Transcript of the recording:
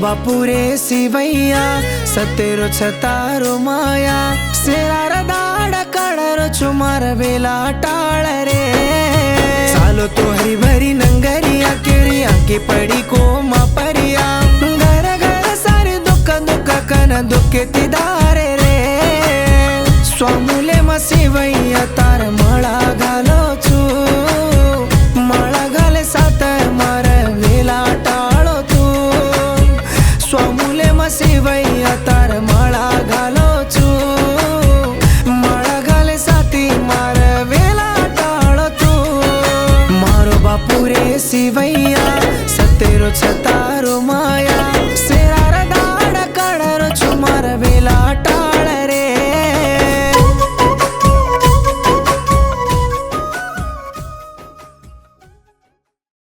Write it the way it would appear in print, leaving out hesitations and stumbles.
बापू रे शिवैया सतेरो छतारो माया सेरार दाड़ काड़र चुमार बेला टाळ रे सालो तो हरी भरी नंगरिया केरी आंकी पड़ी को मा परिया घर घर सारे दुख दुख कन दुखे तिदारे रे स्वामुले मा शिवैया तार माळा घालो छु माळा घाले सात मार वेला टाळो तू स्वामुले मा शिवैया तार माळा घालो छु माळा घाले साथी मार वेला टाळो तू मारो बापू रे शिवैया सतेरो छतारो माया।